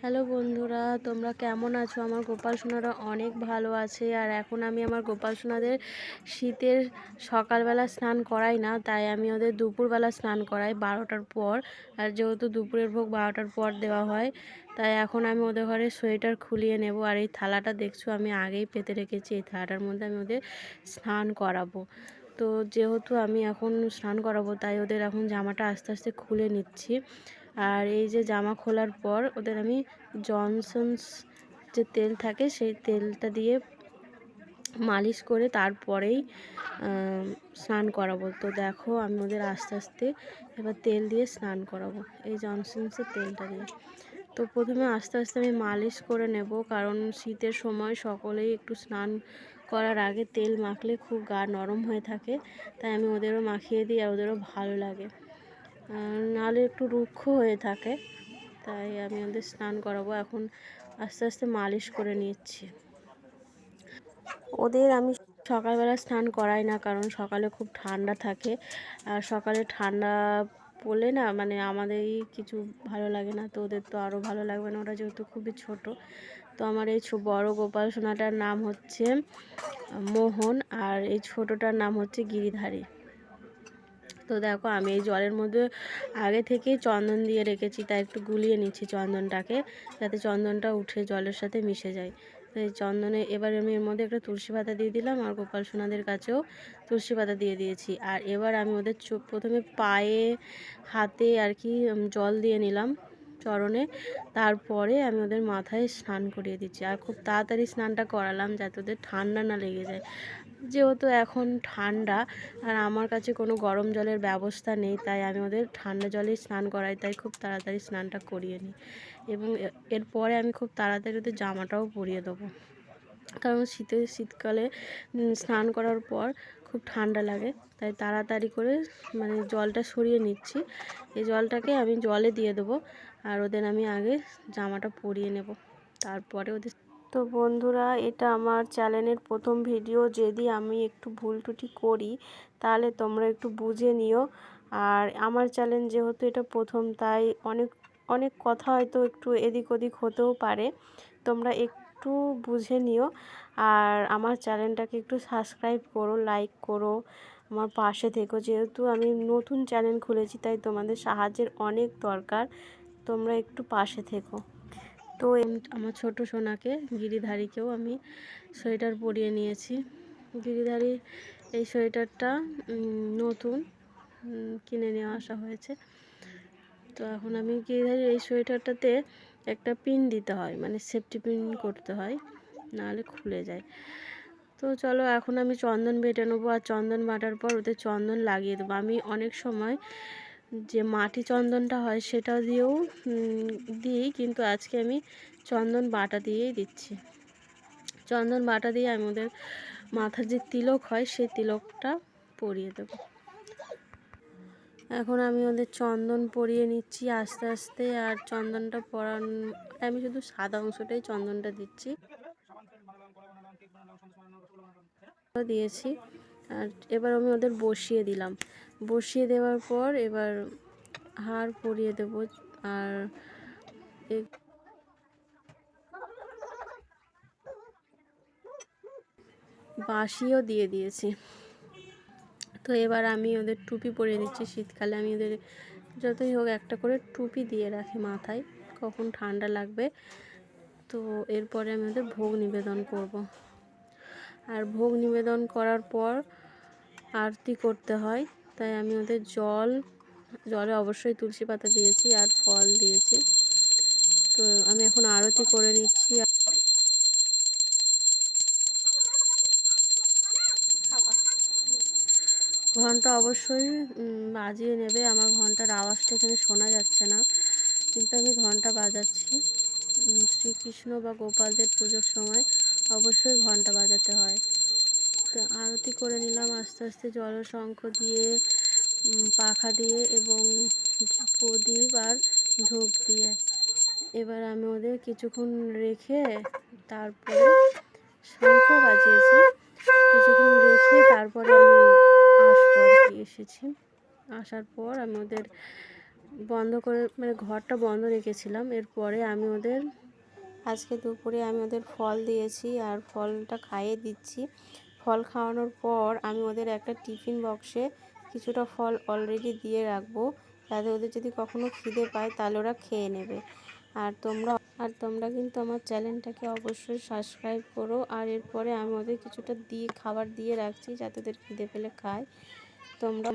Hello বন্ধুরা, তোমরা কেমন আছো? আমার গোপাল সোনারা অনেক ভালো আছে। আর এখন আমি আমার গোপাল সোনাদের শীতের সকালবেলা স্নান করাই না, তাই আমি ওদের দুপুরবেলা স্নান করাই 12টার পর। আর যেহেতু দুপুরের ভোগ 12টার পর দেওয়া হয়, তাই এখন আমি ওদের ঘরে সোয়েটার খুলিয়ে নেব। আর এই থালাটা দেখছো আমি আগেই পেতে রেখেছি, এই থালাটার মধ্যে আমি ওদের স্নান করাবো। তো যেহেতু আমি এখন স্নান করাবো, তাই ওদের এখন জামাটা আস্তে আস্তে খুলে নিচ্ছি। আর এই যে জামা খোলার পর ওদের আমি জনসনস যে তেল থাকে সেই তেলটা দিয়ে মালিশ করে তারপরেই স্নান করাবো। তো দেখো আমি ওদের আস্তে আস্তে এবার তেল দিয়ে স্নান করাবো, এই জনসনসের তেলটা দিয়ে। তো প্রথমে আস্তে আস্তে আমি মালিশ করে নেব, কারণ শীতের সময় সকলেই একটু স্নান করার আগে তেল মাখলে খুব গা নরম হয়ে থাকে, তাই আমি ওদেরও মাখিয়ে দিই আর ওদেরও ভালো লাগে। নাহলে একটু রুক্ষ হয়ে থাকে, তাই আমি ওদের স্নান করাবো। এখন আস্তে আস্তে মালিশ করে নিচ্ছি। ওদের আমি সকালবেলা স্নান করাই না, কারণ সকালে খুব ঠান্ডা থাকে। আর সকালে ঠান্ডা পড়লে না মানে আমাদেরই কিছু ভালো লাগে না, তো ওদের তো আরও ভালো লাগবে না, ওরা যেহেতু খুবই ছোট। তো আমার এই বড় গোপাল সোনাটার নাম হচ্ছে মোহন, আর এই ছোটোটার নাম হচ্ছে গিরিধারী। তো দেখো আমি এই জলের মধ্যে আগে থেকেই চন্দন দিয়ে রেখেছি, তাই একটু গুলিয়ে নিচ্ছি চন্দনটাকে, যাতে চন্দনটা উঠে জলের সাথে মিশে যায়। তো এই চন্দনে এবার আমি এর মধ্যে একটা তুলসী পাতা দিয়ে দিলাম, আর গোপাল সোনাদের কাছেও তুলসী পাতা দিয়ে দিয়েছি। আর এবার আমি ওদের প্রথমে পায়ে হাতে আর কি জল দিয়ে নিলাম চরণে, তারপরে আমি ওদের মাথায় স্নান করিয়ে দিচ্ছি। আর খুব তাড়াতাড়ি স্নানটা করালাম যাতে ওদের ঠান্ডা না লেগে যায়, যেহেতু এখন ঠান্ডা আর আমার কাছে কোনো গরম জলের ব্যবস্থা নেই, তাই আমি ওদের ঠান্ডা জলেই স্নান করাই, তাই খুব তাড়াতাড়ি স্নানটা করিয়ে নিই। এবং এরপরে আমি খুব তাড়াতাড়ি ওদের জামাটাও পরিয়ে দেবো, কারণ শীতকালে স্নান করার পর খুব ঠান্ডা লাগে, তাই তাড়াতাড়ি করে মানে জলটা সরিয়ে নিচ্ছি। এই জলটাকে আমি জলে দিয়ে দেবো, আর ওদের আমি আগে জামাটা পরিয়ে নেব, তারপরে ওদের। তো বন্ধুরা, এটা আমার চ্যানেলের প্রথম ভিডিও, যদি আমি একটু ভুল ত্রুটি করি তাহলে তোমরা একটু বুঝে নিও। আর আমার চ্যানেল যেহেতু এটা প্রথম, তাই অনেক অনেক কথা হয়তো একটু এদিক ওদিক হতেও পারে, তোমরা একটু বুঝে নিও। আর আমার চ্যানেলটাকে একটু সাবস্ক্রাইব করো, লাইক করো, আমার পাশে থেকো। যেহেতু আমি নতুন চ্যানেল খুলেছি, তাই তোমাদের সাহায্যের অনেক দরকার, তোমরা একটু পাশে থেকো। তো আমার ছোট সোনাকে গিরিধারীকেও আমি সোয়েটার পরিয়ে নিয়েছি। গিরিধারী এই সোয়েটারটা নতুন কিনে নিয়ে আসা হয়েছে। তো এখন আমি গিরিধারীর এই সোয়েটারটাতে একটা পিন দিতে হয়, মানে সেফটি পিন করতে হয়, নাহলে খুলে যায়। তো চলো এখন আমি চন্দন বেটে নেবো, আর চন্দন বাটার পর ওদের চন্দন লাগিয়ে দেবো। আমি অনেক সময় যে মাটি চন্দনটা হয় সেটা দিয়েও দিই, কিন্তু আজকে আমি চন্দন বাটা দিয়েই দিচ্ছি। চন্দন বাটা দিয়ে আমি ওদের মাথার যে তিলক হয় সেই তিলকটা পরিয়ে দেব। এখন আমি ওদের চন্দন পরিয়ে নিচ্ছি আস্তে আস্তে। আর চন্দনটা পরান আমি শুধু সাদা অংশটাই চন্দনটা দিচ্ছি দিয়েছি। আর এবার আমি ওদের বসিয়ে দিলাম, বসিয়ে দেওয়ার পর এবার হার পরিয়ে দেব। আর বাঁশিও দিয়ে দিয়েছি। তো এবার আমি ওদের টুপি পরিয়ে দিচ্ছি। শীতকালে আমি ওদের যতই হোক একটা করে টুপি দিয়ে রাখি মাথায়, কখন ঠান্ডা লাগবে। তো এরপরে আমি ওদের ভোগ নিবেদন করব। আর ভোগ নিবেদন করার পর আরতি করতে হয়, তাই আমি ওদের জলে অবশ্যই তুলসী পাতা দিয়েছি আর ফল দিয়েছি। তো আমি এখন আরতি করে নিচ্ছি। ঘন্টা অবশ্যই বাজিয়ে নেবে। আমার ঘন্টার আওয়াজটা এখানে শোনা যাচ্ছে না, কিন্তু আমি ঘন্টা বাজাচ্ছি। শ্রীকৃষ্ণ বা গোপালদের পুজোর সময় অবশ্যই ঘন্টা বাজাতে হয়। তো আরতি করে নিলাম আস্তে আস্তে জলশঙ্খ দিয়ে, পাখা দিয়ে এবং প্রদীপ আর ধূপ দিয়ে। এবার আমি ওদের কিছুক্ষণ রেখে তারপরে শঙ্খ বাজিয়েছি, কিছুক্ষণ রেখে তারপরে আমি আসবো আর কি। এসেছি, আসার পর আমি ওদের বন্ধ করে মানে ঘরটা বন্ধ রেখেছিলাম। এরপরে আমি ওদের আজকে দুপুরে আমি ওদের ফল দিয়েছি আর ফলটা খাইয়ে দিচ্ছি। ফল খাওয়ানোর পর আমি ওদের একটা টিফিন বক্সে কিছুটা ফল অলরেডি দিয়ে রাখবো, যাতে ওদের যদি কখনো খিদে পায় তাহলে ওরা খেয়ে নেবে। আর তোমরা কিন্তু আমার চ্যানেলটাকে অবশ্যই সাবস্ক্রাইব করো। আর এরপরে আমি ওদের কিছুটা খাবার দিয়ে রাখছি, যাতে ওদের খিদে পেলে খায়। তোমরা